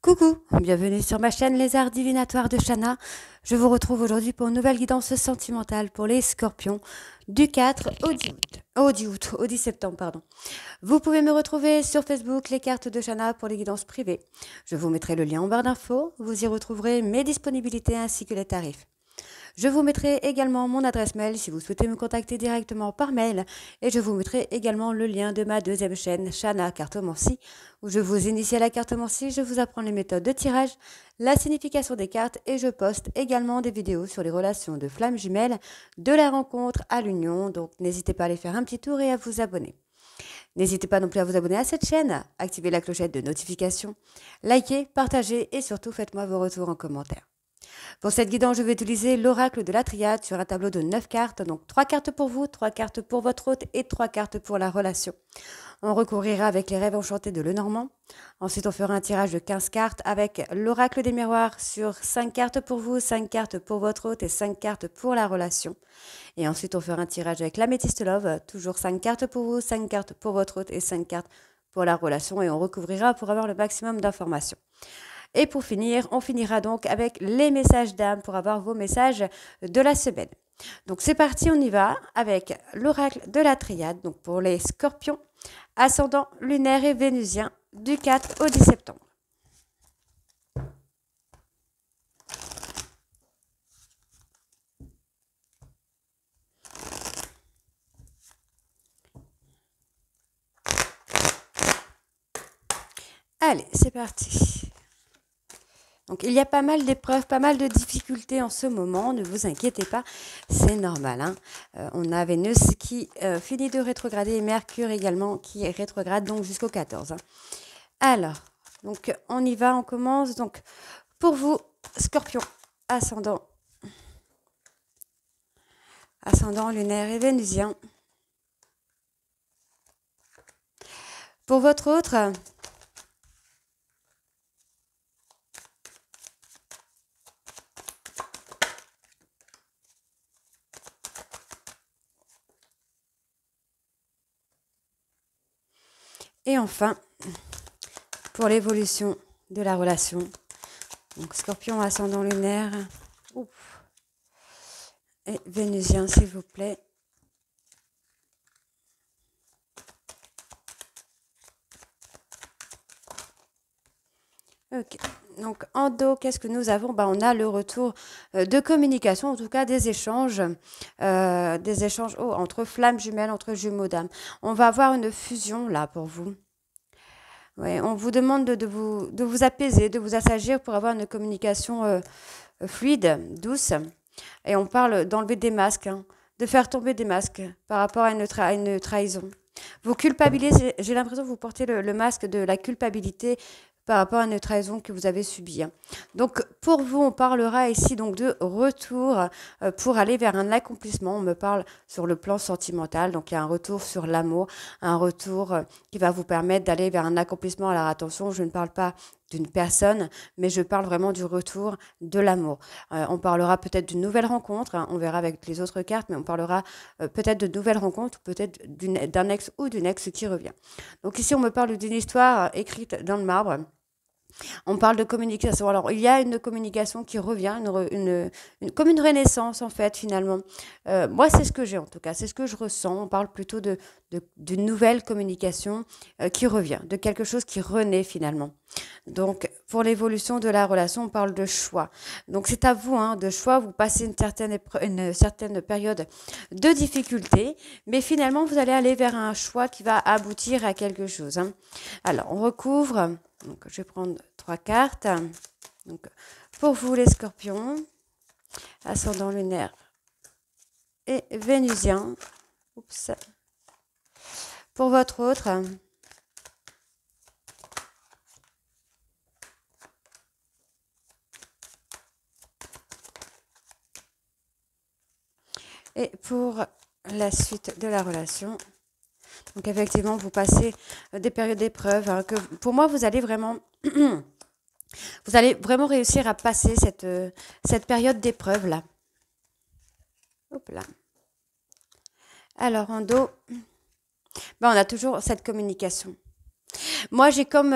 Coucou, bienvenue sur ma chaîne Les Arts Divinatoires de Shana. Je vous retrouve aujourd'hui pour une nouvelle guidance sentimentale pour les scorpions du 4 au 10 septembre, pardon. Vous pouvez me retrouver sur Facebook, les cartes de Shana pour les guidances privées. Je vous mettrai le lien en barre d'infos. Vous y retrouverez mes disponibilités ainsi que les tarifs. Je vous mettrai également mon adresse mail si vous souhaitez me contacter directement par mail et je vous mettrai également le lien de ma deuxième chaîne, Shana Cartomancie, où je vous initie à la cartomancie, je vous apprends les méthodes de tirage, la signification des cartes et je poste également des vidéos sur les relations de flammes jumelles, de la rencontre à l'union, donc n'hésitez pas à aller faire un petit tour et à vous abonner. N'hésitez pas non plus à vous abonner à cette chaîne, activez la clochette de notification, likez, partagez et surtout faites-moi vos retours en commentaire. Pour cette guidance, je vais utiliser l'oracle de la triade sur un tableau de 9 cartes, donc 3 cartes pour vous, 3 cartes pour votre hôte et 3 cartes pour la relation. On recouvrira avec les rêves enchantés de Lenormand. Ensuite, on fera un tirage de 15 cartes avec l'oracle des miroirs sur 5 cartes pour vous, 5 cartes pour votre hôte et 5 cartes pour la relation. Et ensuite, on fera un tirage avec l'améthyste love, toujours 5 cartes pour vous, 5 cartes pour votre hôte et 5 cartes pour la relation. Et on recouvrira pour avoir le maximum d'informations. Et pour finir, on finira donc avec les messages d'âme pour avoir vos messages de la semaine. Donc c'est parti, on y va avec l'oracle de la triade, donc pour les scorpions, ascendant lunaire et vénusien du 4 au 10 septembre. Allez, c'est parti. Donc il y a pas mal d'épreuves, pas mal de difficultés en ce moment, ne vous inquiétez pas, c'est normal. Hein. On a Vénus qui finit de rétrograder et Mercure également qui est rétrograde donc jusqu'au 14. Hein. Alors, donc on y va, on commence. Donc pour vous, Scorpion, ascendant lunaire et vénusien. Pour votre autre, et enfin, pour l'évolution de la relation, donc Scorpion, ascendant lunaire, et vénusien, s'il vous plaît. Ok, donc en dos, qu'est-ce que nous avons? On a le retour de communication, en tout cas des échanges entre flammes jumelles, entre jumeaux d'âme. On va avoir une fusion là pour vous. Ouais, on vous demande de vous apaiser, de vous assagir pour avoir une communication fluide, douce. Et on parle d'enlever des masques, hein, de faire tomber des masques par rapport à une trahison. Vous culpabilisez, j'ai l'impression que vous portez le masque de la culpabilité par rapport à une trahison que vous avez subie. Hein. Donc pour vous, on parlera ici donc de retour pour aller vers un accomplissement. On me parle sur le plan sentimental, donc il y a un retour sur l'amour, un retour qui va vous permettre d'aller vers un accomplissement. Alors attention, je ne parle pas d'une personne, mais je parle vraiment du retour de l'amour. On parlera peut-être d'une nouvelle rencontre, hein, on verra avec les autres cartes, mais on parlera peut-être de nouvelles rencontres, peut-être d'un ex ou d'une ex qui revient. Donc ici, on me parle d'une histoire écrite dans le marbre. On parle de communication. Alors, il y a une communication qui revient, comme une renaissance, en fait, finalement. Moi, c'est ce que j'ai, en tout cas. C'est ce que je ressens. On parle plutôt d'une nouvelle communication qui revient, de quelque chose qui renaît, finalement. Donc, pour l'évolution de la relation, on parle de choix. Donc, c'est à vous, hein, de choix. Vous passez une certaine période de difficulté, mais finalement, vous allez aller vers un choix qui va aboutir à quelque chose. Hein. Alors, on recouvre. Donc, je vais prendre 3 cartes. Donc, pour vous, les scorpions, ascendant lunaire et vénusien. Oups. Pour votre autre, et pour la suite de la relation. Donc, effectivement, vous passez des périodes d'épreuve. Hein, que pour moi, vous allez vraiment réussir à passer cette période d'épreuve là. Hop là. Alors, en dos, on a toujours cette communication. Moi, j'ai comme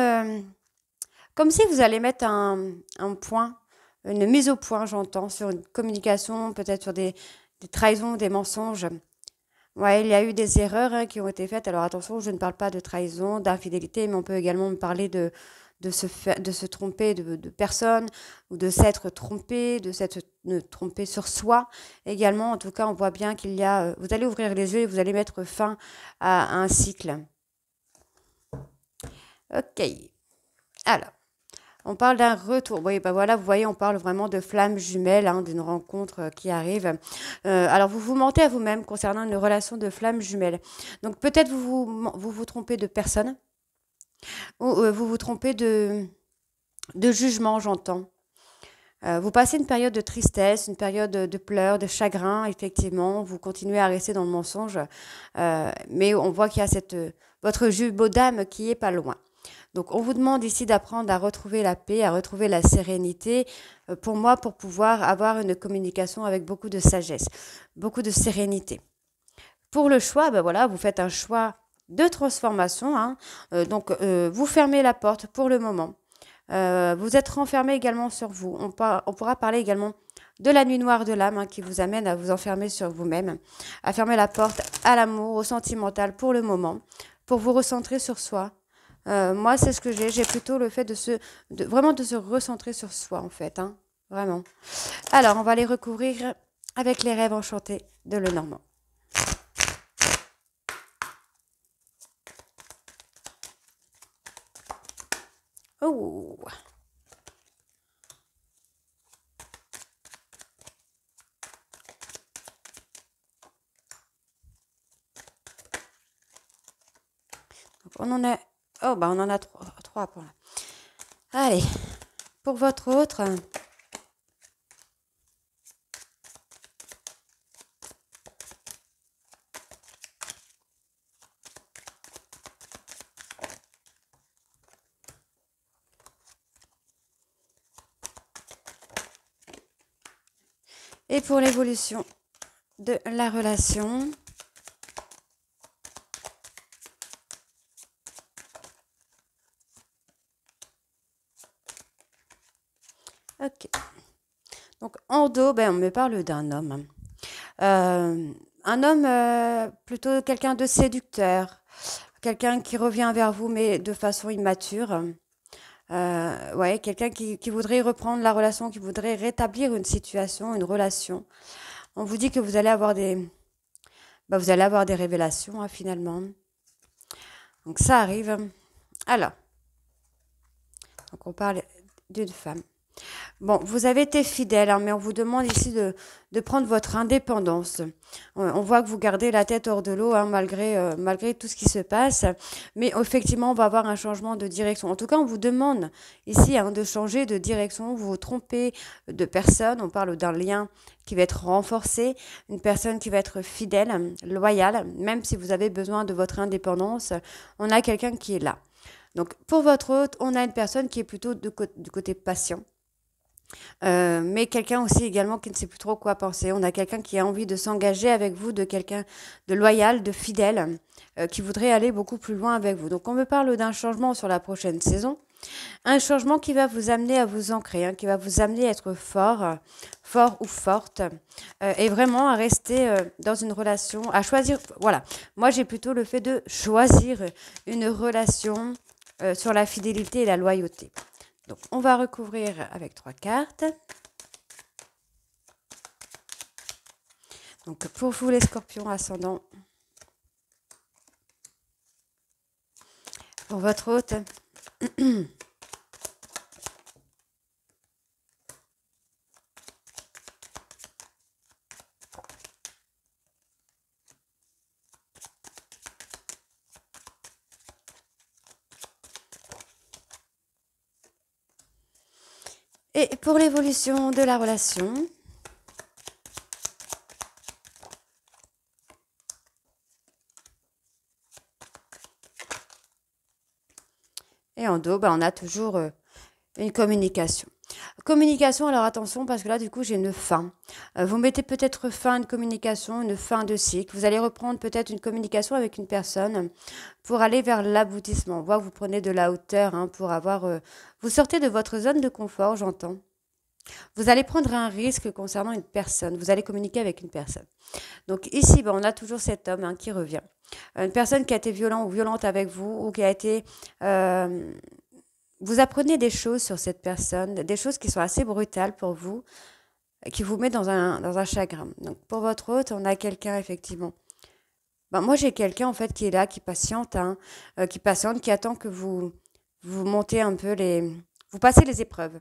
Comme si vous allez mettre un point, une mise au point, j'entends, sur une communication, peut-être sur des trahisons, des mensonges. Ouais, il y a eu des erreurs hein, qui ont été faites. Alors attention, je ne parle pas de trahison, d'infidélité, mais on peut également me parler de se tromper de personne ou de s'être trompé, de s'être trompé sur soi. Également, en tout cas, on voit bien qu'il y a... vous allez ouvrir les yeux et vous allez mettre fin à un cycle. Ok. Alors, on parle d'un retour. Oui, ben voilà, vous voyez, on parle vraiment de flammes jumelles, hein, d'une rencontre qui arrive. Alors, vous vous mentez à vous-même concernant une relation de flammes jumelles. Donc, peut-être vous trompez de personne ou vous vous trompez de jugement, j'entends. Vous passez une période de tristesse, une période de pleurs, de chagrin, effectivement. Vous continuez à rester dans le mensonge, mais on voit qu'il y a votre jumeau d'âme qui est pas loin. Donc, on vous demande ici d'apprendre à retrouver la paix, à retrouver la sérénité, pour moi, pour pouvoir avoir une communication avec beaucoup de sagesse, beaucoup de sérénité. Pour le choix, ben voilà, vous faites un choix de transformation, hein. Donc, vous fermez la porte pour le moment. Vous êtes renfermé également sur vous. On pourra parler également de la nuit noire de l'âme hein, qui vous amène à vous enfermer sur vous-même, à fermer la porte à l'amour, au sentimental pour le moment, pour vous recentrer sur soi. Moi, c'est ce que j'ai. J'ai plutôt le fait vraiment de se recentrer sur soi, en fait. Hein, vraiment. Alors, on va les recouvrir avec les rêves enchantés de Lenormand. Oh! On en a... Oh, bah on en a trois pour là. Allez, pour votre autre... Et pour l'évolution de la relation... Ok. Donc, en dos, ben, on me parle d'un homme. Un homme, plutôt quelqu'un de séducteur, quelqu'un qui revient vers vous, mais de façon immature. Ouais, quelqu'un qui voudrait reprendre la relation, qui voudrait rétablir une situation, une relation. On vous dit que vous allez avoir des révélations, hein, finalement. Donc, ça arrive. Alors, donc on parle d'une femme. Bon, vous avez été fidèle, hein, mais on vous demande ici de prendre votre indépendance. On voit que vous gardez la tête hors de l'eau hein, malgré tout ce qui se passe. Mais effectivement, on va avoir un changement de direction. En tout cas, on vous demande ici hein, de changer de direction. Vous vous trompez de personne. On parle d'un lien qui va être renforcé, une personne qui va être fidèle, loyale. Même si vous avez besoin de votre indépendance, on a quelqu'un qui est là. Donc, pour votre hôte, on a une personne qui est plutôt du côté patient. Mais quelqu'un aussi également qui ne sait plus trop quoi penser. On a quelqu'un qui a envie de s'engager avec vous, de quelqu'un de loyal, de fidèle, qui voudrait aller beaucoup plus loin avec vous. Donc on me parle d'un changement sur la prochaine saison. Un changement qui va vous amener à vous ancrer, hein, qui va vous amener à être fort, fort ou forte, et vraiment à rester dans une relation, à choisir. Voilà, moi j'ai plutôt le fait de choisir une relation sur la fidélité et la loyauté. Donc, on va recouvrir avec 3 cartes. Donc, pour vous, les scorpions ascendants, pour votre hôte, et pour l'évolution de la relation, et en dos, on a toujours une communication. Communication, alors attention, parce que là, du coup, j'ai une fin. Vous mettez peut-être fin à une communication, une fin de cycle. Vous allez reprendre peut-être une communication avec une personne pour aller vers l'aboutissement. On voit que vous prenez de la hauteur pour avoir... vous sortez de votre zone de confort, j'entends. Vous allez prendre un risque concernant une personne. Vous allez communiquer avec une personne. Donc ici, on a toujours cet homme qui revient. Une personne qui a été violent ou violente avec vous ou qui a été... vous apprenez des choses sur cette personne, des choses qui sont assez brutales pour vous, qui vous met dans un chagrin. Donc pour votre hôte, on a quelqu'un effectivement. Moi j'ai quelqu'un en fait qui est là, qui patiente, qui attend que vous montez un peu vous passez les épreuves.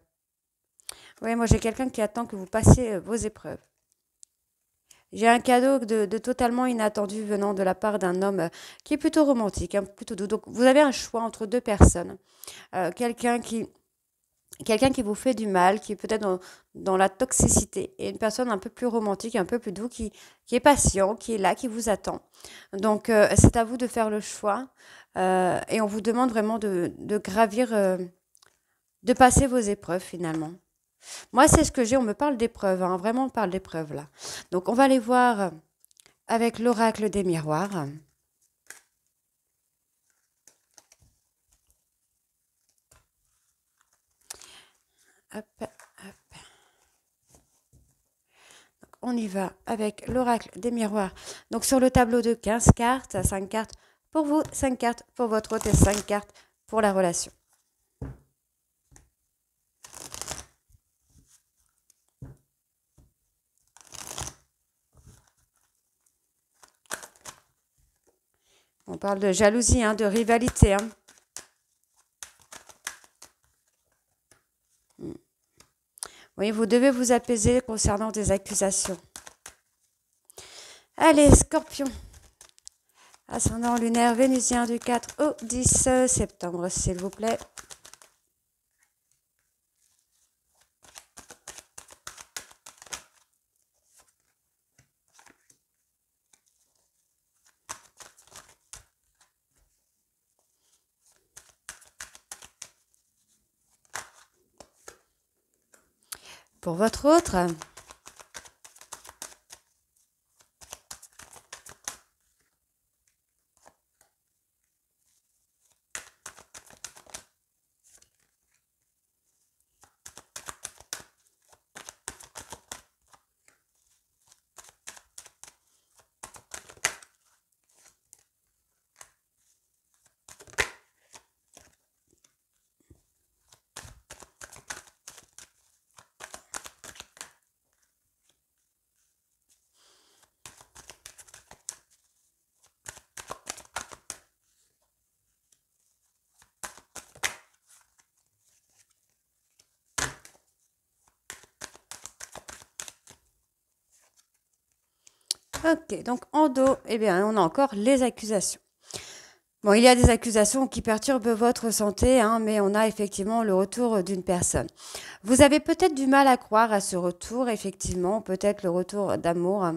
Oui, moi j'ai quelqu'un qui attend que vous passiez vos épreuves. J'ai un cadeau de totalement inattendu venant de la part d'un homme qui est plutôt romantique, plutôt doux. Donc vous avez un choix entre deux personnes. Quelqu'un qui vous fait du mal, qui est peut-être dans la toxicité, et une personne un peu plus romantique, un peu plus doux, qui est patient, qui est là, qui vous attend. Donc c'est à vous de faire le choix et on vous demande vraiment de gravir, de passer vos épreuves finalement. Moi, c'est ce que j'ai, on me parle d'épreuves, vraiment on parle d'épreuves là. Donc on va aller voir avec l'oracle des miroirs. Hop, hop. Donc, on y va avec l'oracle des miroirs. Donc sur le tableau de 15 cartes, 5 cartes pour vous, 5 cartes pour votre hôte et 5 cartes pour la relation. On parle de jalousie, de rivalité. Oui, vous devez vous apaiser concernant des accusations. Allez, Scorpion. Ascendant lunaire vénusien du 4 au 10 septembre, s'il vous plaît. Pour votre autre, ok, donc en dos, on a encore les accusations. Bon, il y a des accusations qui perturbent votre santé, mais on a effectivement le retour d'une personne. Vous avez peut-être du mal à croire à ce retour, effectivement, peut-être le retour d'amour.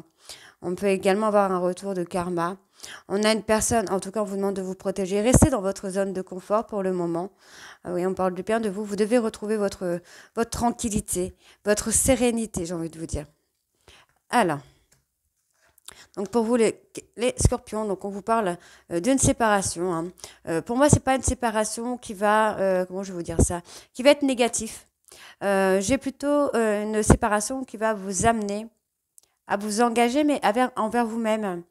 On peut également avoir un retour de karma. On a une personne, en tout cas, on vous demande de vous protéger. Restez dans votre zone de confort pour le moment. Oui, on parle du bien de vous. Vous devez retrouver votre tranquillité, votre sérénité, j'ai envie de vous dire. Alors, donc pour vous les scorpions, donc on vous parle d'une séparation. Pour moi, c'est pas une séparation qui va, comment je vais vous dire ça, qui va être négatif. J'ai plutôt une séparation qui va vous amener à vous engager, mais envers vous-même.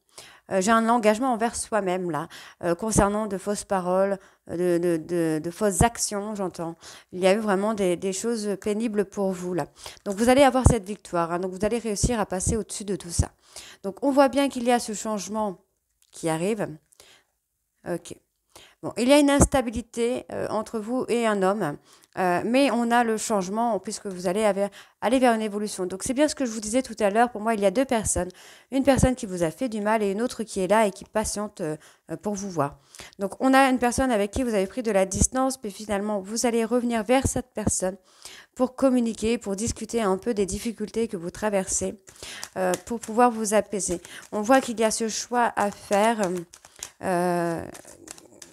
J'ai un engagement envers soi-même là, concernant de fausses paroles, de fausses actions, j'entends. Il y a eu vraiment des choses pénibles pour vous là. Donc vous allez avoir cette victoire, donc vous allez réussir à passer au-dessus de tout ça. Donc on voit bien qu'il y a ce changement qui arrive. Ok. Bon, il y a une instabilité entre vous et un homme, mais on a le changement puisque vous allez aller vers une évolution. Donc c'est bien ce que je vous disais tout à l'heure. Pour moi, il y a deux personnes. Une personne qui vous a fait du mal et une autre qui est là et qui patiente pour vous voir. Donc on a une personne avec qui vous avez pris de la distance, mais finalement vous allez revenir vers cette personne pour communiquer, pour discuter un peu des difficultés que vous traversez, pour pouvoir vous apaiser. On voit qu'il y a ce choix à faire.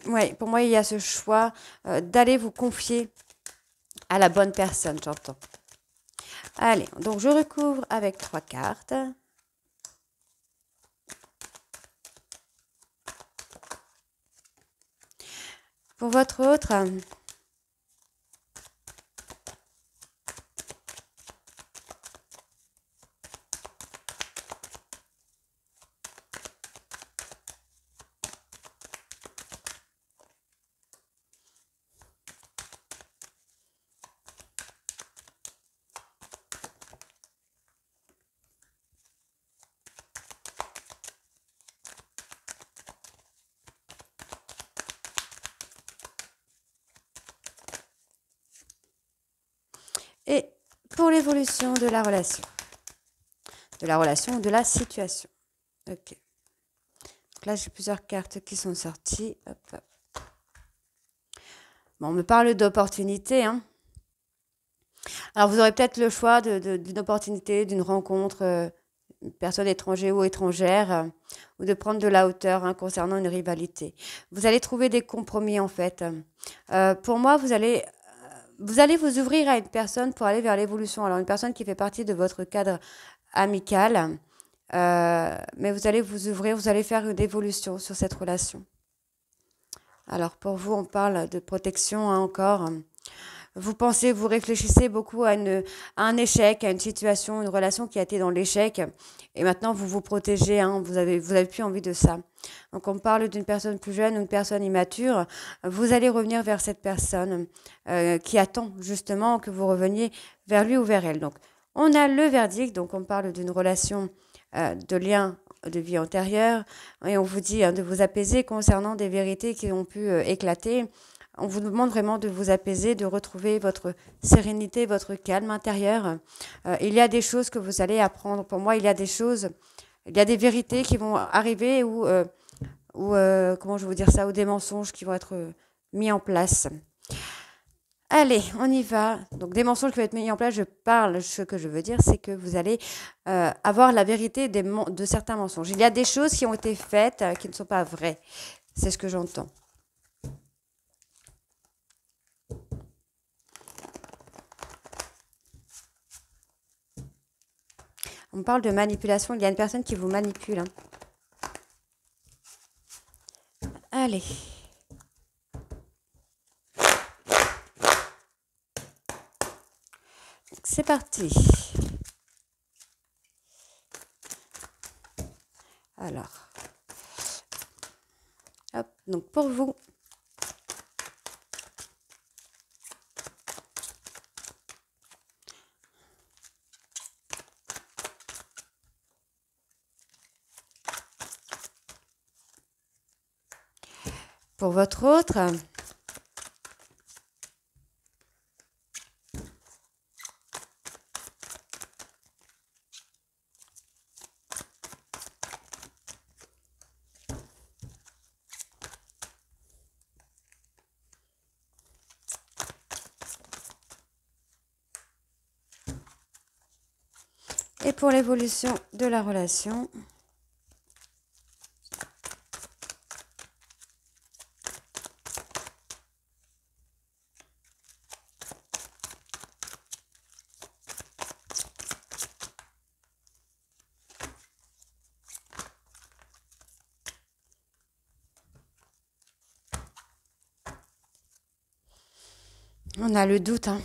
Oui, pour moi, il y a ce choix d'aller vous confier à la bonne personne, j'entends. Allez, donc je recouvre avec 3 cartes. Pour votre autre, et pour l'évolution de la relation. De la relation ou de la situation. Ok. Donc là, j'ai plusieurs cartes qui sont sorties. Hop, hop. Bon, on me parle d'opportunité, hein. Alors, vous aurez peut-être le choix d'une opportunité, d'une rencontre, une personne étrangère ou étrangère, ou de prendre de la hauteur hein, concernant une rivalité. Vous allez trouver des compromis, en fait. Pour moi, vous allez vous ouvrir à une personne pour aller vers l'évolution. Alors, une personne qui fait partie de votre cadre amical, mais vous allez vous ouvrir, vous allez faire une évolution sur cette relation. Alors, pour vous, on parle de protection hein, encore. Vous pensez, vous réfléchissez beaucoup à un échec, à une situation, une relation qui a été dans l'échec. Et maintenant, vous vous protégez, hein, vous avez plus envie de ça. Donc, on parle d'une personne plus jeune, une personne immature. Vous allez revenir vers cette personne qui attend justement que vous reveniez vers lui ou vers elle. Donc, on a le verdict. Donc, on parle d'une relation de lien de vie antérieure. Et on vous dit hein, de vous apaiser concernant des vérités qui ont pu éclater. On vous demande vraiment de vous apaiser, de retrouver votre sérénité, votre calme intérieur. Il y a des choses que vous allez apprendre. Pour moi, il y a des vérités qui vont arriver ou comment je vais vous dire ça, ou des mensonges qui vont être mis en place. Allez, on y va. Donc, des mensonges qui vont être mis en place, ce que je veux dire, c'est que vous allez avoir la vérité de certains mensonges. Il y a des choses qui ont été faites qui ne sont pas vraies. C'est ce que j'entends. On parle de manipulation. Il y a une personne qui vous manipule. Hein. Allez. C'est parti. Alors. Hop. Donc, pour vous. Pour votre autre, et pour l'évolution de la relation. On a le doute. Hein.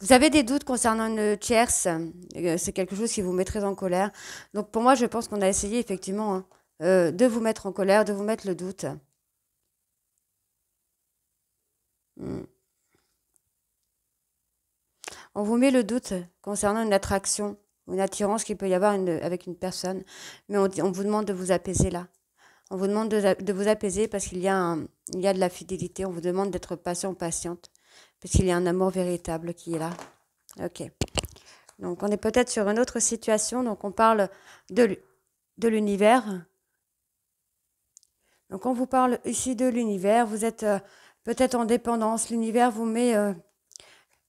Vous avez des doutes concernant une tierce. C'est quelque chose qui vous met très en colère. Donc pour moi, je pense qu'on a essayé effectivement hein, de vous mettre en colère, de vous mettre le doute. On vous met le doute concernant une attraction, une attirance qu'il peut y avoir avec une personne. Mais on vous demande de vous apaiser là. On vous demande de vous apaiser parce qu'il y a de la fidélité. On vous demande d'être patient, patiente. Parce qu'il y a un amour véritable qui est là. Ok. Donc, on est peut-être sur une autre situation. Donc, on parle de l'univers. Donc, on vous parle ici de l'univers. Vous êtes peut-être en dépendance. L'univers vous met...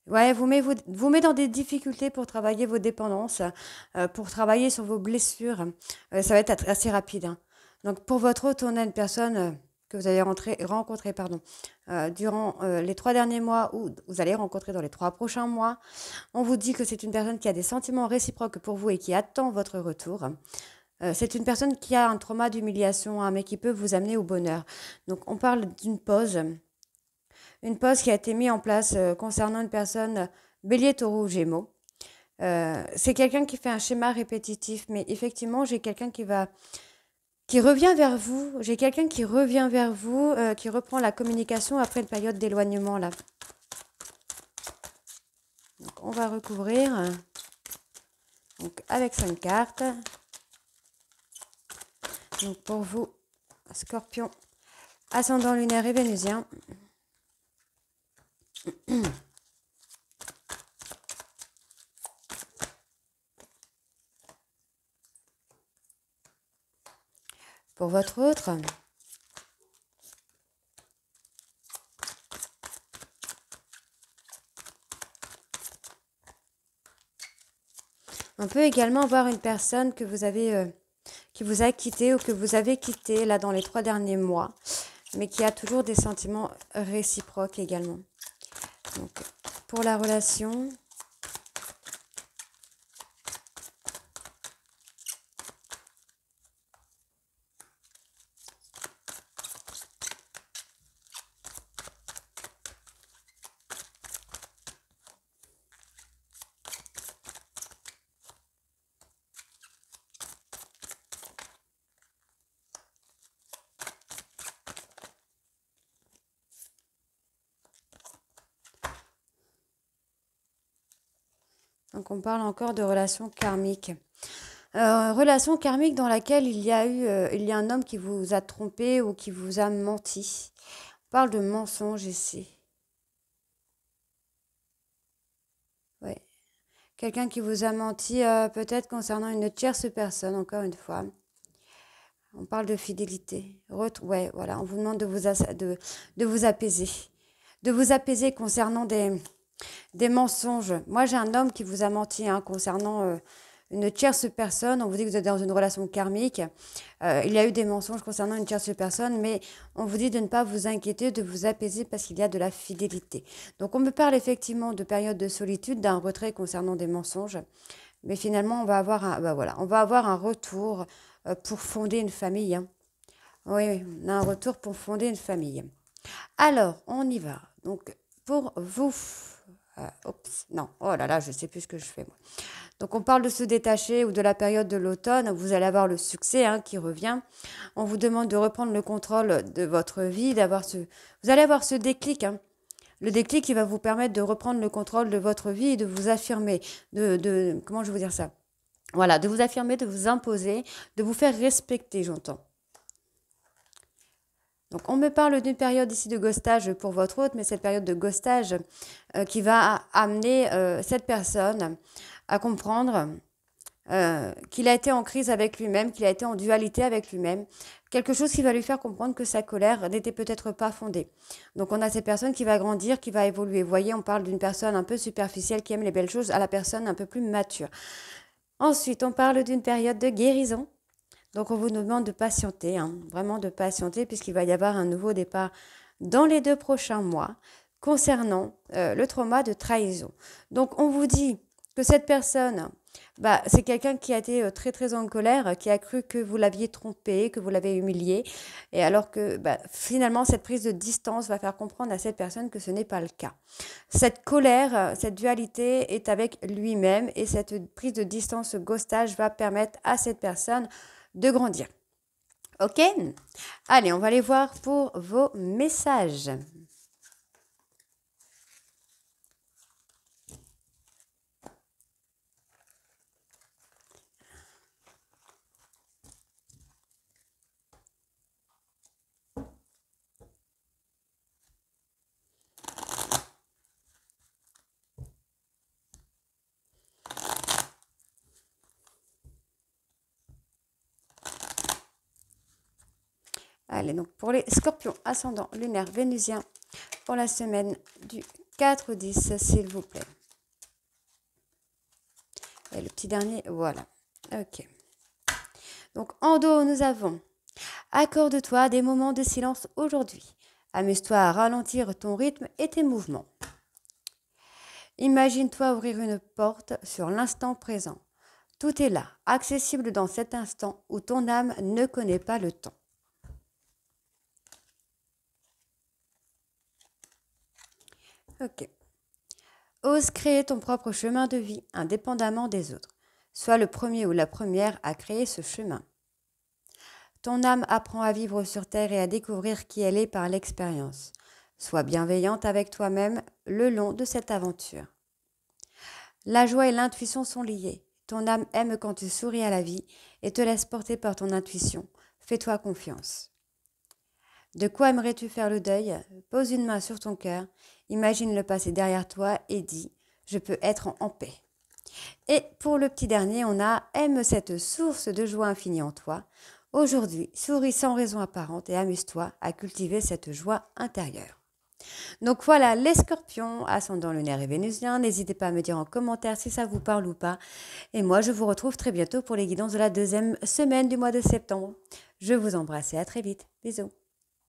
vous met dans des difficultés pour travailler vos dépendances, pour travailler sur vos blessures. Ça va être assez rapide. Hein. Donc, pour votre autre, on a une personne que vous avez rencontré durant les 3 derniers mois ou vous allez rencontrer dans les 3 prochains mois. On vous dit que c'est une personne qui a des sentiments réciproques pour vous et qui attend votre retour. C'est une personne qui a un trauma d'humiliation, mais qui peut vous amener au bonheur. Donc on parle d'une pause. Une pause qui a été mise en place concernant une personne bélier, taureau ou gémeaux. C'est quelqu'un qui fait un schéma répétitif, mais effectivement, j'ai quelqu'un qui revient vers vous. J'ai quelqu'un qui revient vers vous, qui reprend la communication après une période d'éloignement là. Donc, on va recouvrir donc, avec 5 cartes. Donc pour vous, Scorpion, ascendant lunaire et vénusien. Pour votre autre, on peut également voir une personne que vous avez, qui vous a quitté ou que vous avez quitté là dans les 3 derniers mois, mais qui a toujours des sentiments réciproques également. Donc, pour la relation, donc on parle encore de relations karmiques. Relation karmique dans laquelle il y a un homme qui vous a trompé ou qui vous a menti. On parle de mensonge ici. Ouais. Quelqu'un qui vous a menti peut-être concernant une tierce personne, encore une fois. On parle de fidélité. Ouais, voilà, on vous demande de vous apaiser. De vous apaiser concernant des mensonges. Moi, j'ai un homme qui vous a menti concernant une tierce personne. On vous dit que vous êtes dans une relation karmique. Il y a eu des mensonges concernant une tierce personne, mais on vous dit de ne pas vous inquiéter, de vous apaiser parce qu'il y a de la fidélité. Donc, on me parle effectivement de période de solitude, d'un retrait concernant des mensonges. Mais finalement, on va avoir un retour pour fonder une famille. Hein. Oui, on a un retour pour fonder une famille. Alors, on y va. Donc, pour vous... non, oh là là, je ne sais plus ce que je fais moi. Donc on parle de se détacher ou de la période de l'automne, vous allez avoir le succès qui revient. On vous demande de reprendre le contrôle de votre vie, vous allez avoir ce déclic. Le déclic qui va vous permettre de reprendre le contrôle de votre vie et de vous affirmer, comment je vais vous dire ça? Voilà, de vous affirmer, de vous imposer, de vous faire respecter, j'entends. Donc, on me parle d'une période ici de ghostage pour votre hôte, mais cette période de ghostage qui va amener cette personne à comprendre qu'il a été en crise avec lui-même, qu'il a été en dualité avec lui-même. Quelque chose qui va lui faire comprendre que sa colère n'était peut-être pas fondée. Donc, on a cette personne qui va grandir, qui va évoluer. Vous voyez, on parle d'une personne un peu superficielle qui aime les belles choses à la personne un peu plus mature. Ensuite, on parle d'une période de guérison. Donc, on vous demande de patienter, vraiment de patienter, puisqu'il va y avoir un nouveau départ dans les 2 prochains mois concernant le trauma de trahison. Donc, on vous dit que cette personne, c'est quelqu'un qui a été très, très en colère, qui a cru que vous l'aviez trompé, que vous l'avez humilié, et alors que finalement, cette prise de distance va faire comprendre à cette personne que ce n'est pas le cas. Cette colère, cette dualité est avec lui-même, et cette prise de distance, ce ghostage va permettre à cette personne de grandir. Ok? Allez, on va aller voir pour vos messages. Allez, donc pour les scorpions, ascendant lunaire vénusien, pour la semaine du 4 au 10, s'il vous plaît. Et le petit dernier, voilà. Ok. Donc en dos, nous avons Accorde-toi des moments de silence aujourd'hui. Amuse-toi à ralentir ton rythme et tes mouvements. Imagine-toi ouvrir une porte sur l'instant présent. Tout est là, accessible dans cet instant où ton âme ne connaît pas le temps. Ok. Ose créer ton propre chemin de vie indépendamment des autres. Sois le premier ou la première à créer ce chemin. Ton âme apprend à vivre sur Terre et à découvrir qui elle est par l'expérience. Sois bienveillante avec toi-même le long de cette aventure. La joie et l'intuition sont liées. Ton âme aime quand tu souris à la vie et te laisse porter par ton intuition. Fais-toi confiance. De quoi aimerais-tu faire le deuil? Pose une main sur ton cœur, imagine le passé derrière toi et dis « Je peux être en paix ». Et pour le petit dernier, on a « Aime cette source de joie infinie en toi ». Aujourd'hui, souris sans raison apparente et amuse-toi à cultiver cette joie intérieure. Donc voilà, les scorpions, ascendant lunaire et vénusien. N'hésitez pas à me dire en commentaire si ça vous parle ou pas. Et moi, je vous retrouve très bientôt pour les guidances de la deuxième semaine du mois de septembre. Je vous embrasse et à très vite. Bisous.